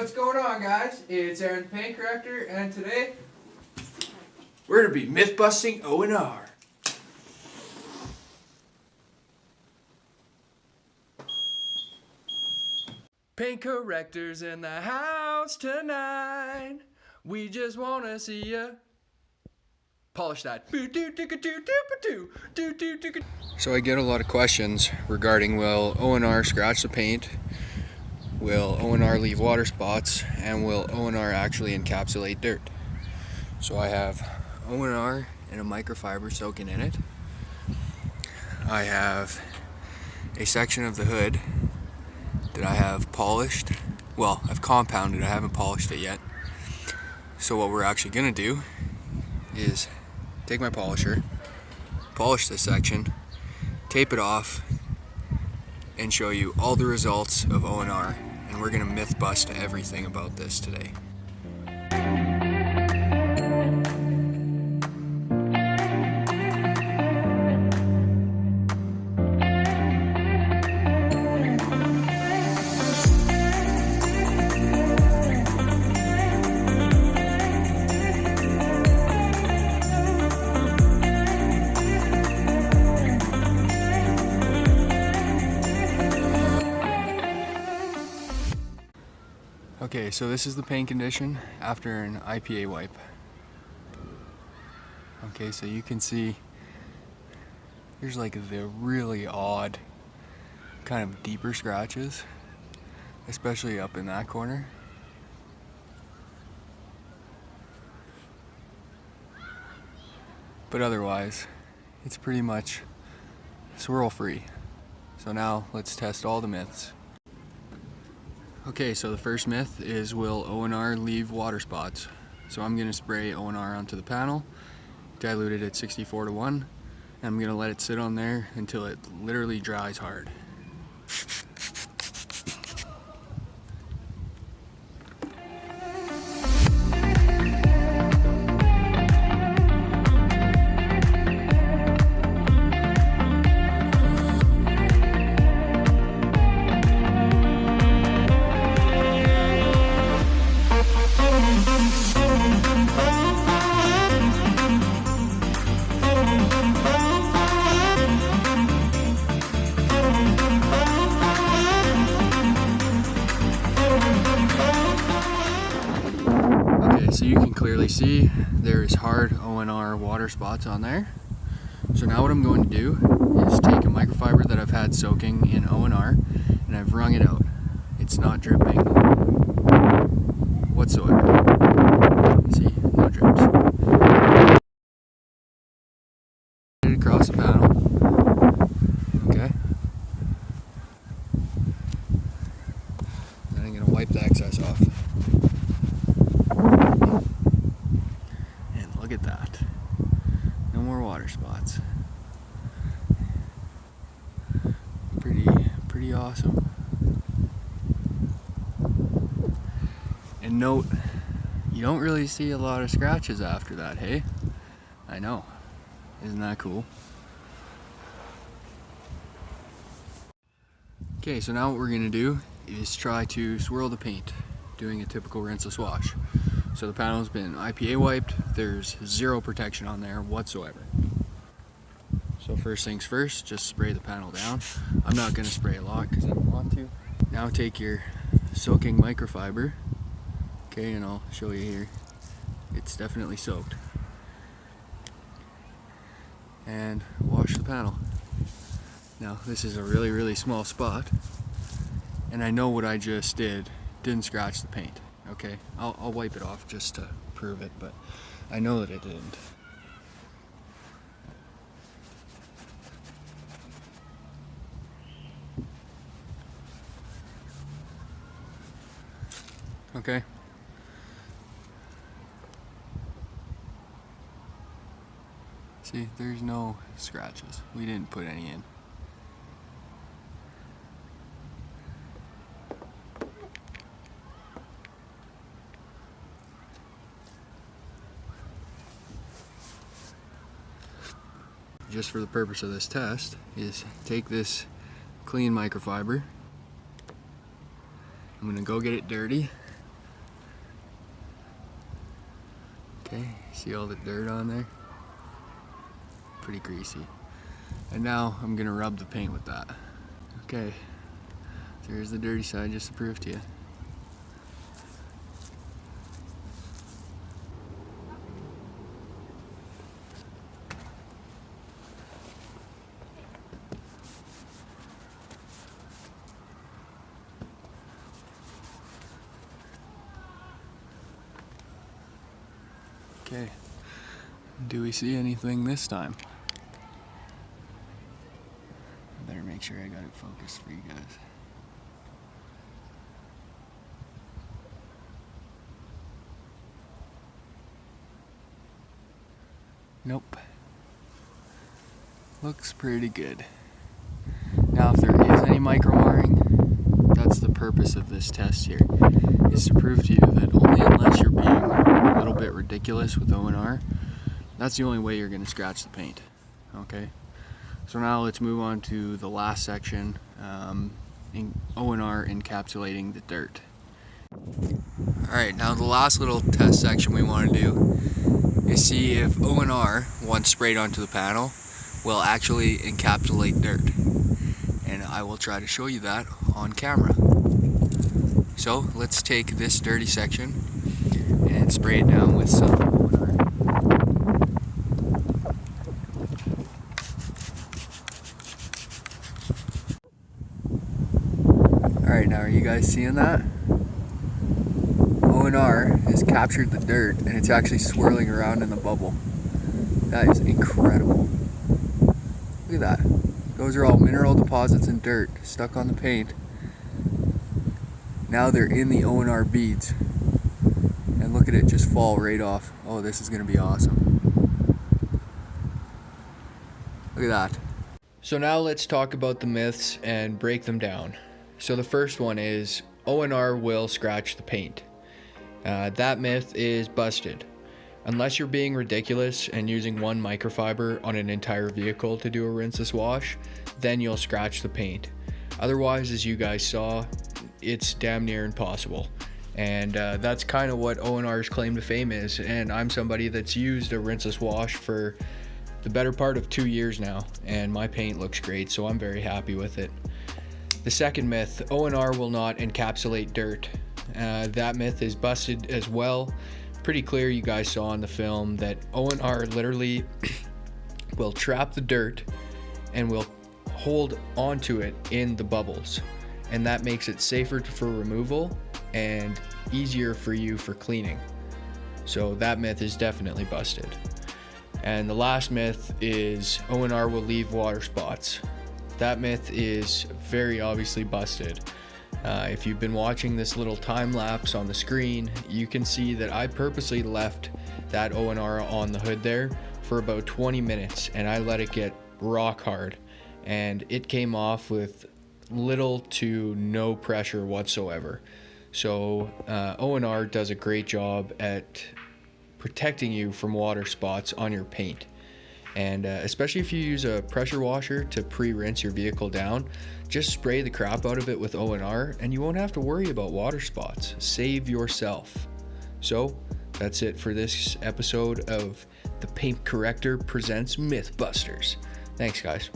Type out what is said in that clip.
What's going on, guys? It's Aaron the Paint Corrector, and today we're going to be myth busting ONR. Paint correctors in the house tonight. We just want to see ya polish that. So I get a lot of questions regarding, will ONR scratch the paint? Will ONR leave water spots? And will ONR actually encapsulate dirt? So I have ONR and a microfiber soaking in it. I have a section of the hood that I have polished. Well, I've compounded, I haven't polished it yet. So what we're actually gonna do is take my polisher, polish this section, tape it off, and show you all the results of ONR. And we're gonna myth bust everything about this today. Okay, so this is the paint condition after an IPA wipe. Okay, so you can see there's like the really odd kind of deeper scratches, especially up in that corner. But otherwise, it's pretty much swirl free. So now let's test all the myths. Okay, so the first myth is, will ONR leave water spots? So I'm going to spray ONR onto the panel, diluted at 64:1, and I'm going to let it sit on there until it literally dries hard. So you can clearly see there's hard ONR water spots on there. So now what I'm going to do is take a microfiber that I've had soaking in ONR and I've wrung it out. It's not dripping whatsoever. See, no drips. Across the panel. Okay. Then I'm going to wipe the excess off. Look at that. No more water spots. Pretty awesome. And note, you don't really see a lot of scratches after that, hey? I know. Isn't that cool? Okay, so now what we're gonna do is try to swirl the paint, doing a typical rinseless wash. So the panel's been IPA wiped, there's zero protection on there whatsoever. So first things first, just spray the panel down. I'm not going to spray a lot because I don't want to. Now take your soaking microfiber, okay, and I'll show you here. It's definitely soaked. And wash the panel. Now this is a really small spot, and I know what I just didn't scratch the paint. Okay, I'll wipe it off just to prove it, but I know that it didn't. Okay. See, there's no scratches. We didn't put any in. Just for the purpose of this test, is take this clean microfiber. I'm gonna go get it dirty Okay, see all the dirt on there? Pretty greasy. And now I'm gonna rub the paint with that. Okay, so here's the dirty side just to prove to you. Okay, do we see anything this time? I better make sure I got it focused for you guys. Nope. Looks pretty good. Now if there is any micro marring, that's the purpose of this test here, is to prove to you that only unless you're being a little bit ridiculous with O&R, that's the only way you're going to scratch the paint. Okay, so now let's move on to the last section, O&R encapsulating the dirt. Alright, now the last little test section we want to do is see if O&R, once sprayed onto the panel, will actually encapsulate dirt. And I will try to show you that on camera. So let's take this dirty section and spray it down with some O&R. Alright, now are you guys seeing that? O&R has captured the dirt and it's actually swirling around in the bubble. That is incredible. Look at that. Those are all mineral deposits and dirt stuck on the paint. Now they're in the O&R beads. And look at it just fall right off. Oh, this is going to be awesome. Look at that. So now let's talk about the myths and break them down. So the first one is O&R will scratch the paint. That myth is busted. Unless you're being ridiculous and using one microfiber on an entire vehicle to do a rinseless wash, then you'll scratch the paint. Otherwise, as you guys saw, it's damn near impossible. And that's kind of what O&R's claim to fame is. And I'm somebody that's used a rinseless wash for the better part of 2 years now, and my paint looks great, so I'm very happy with it. The second myth, O&R will not encapsulate dirt. That myth is busted as well. Pretty clear, you guys saw in the film that O&R literally will trap the dirt and will hold onto it in the bubbles, and that makes it safer for removal and easier for you for cleaning. So that myth is definitely busted. And the last myth is O&R will leave water spots. That myth is very obviously busted. If you've been watching this little time lapse on the screen, you can see that I purposely left that O&R on the hood there for about 20 minutes and I let it get rock hard, and it came off with little to no pressure whatsoever. So O&R does a great job at protecting you from water spots on your paint. And especially if you use a pressure washer to pre-rinse your vehicle down, just spray the crap out of it with O&R and you won't have to worry about water spots. Save yourself. So that's it for this episode of The Paint Corrector presents Mythbusters. Thanks, guys.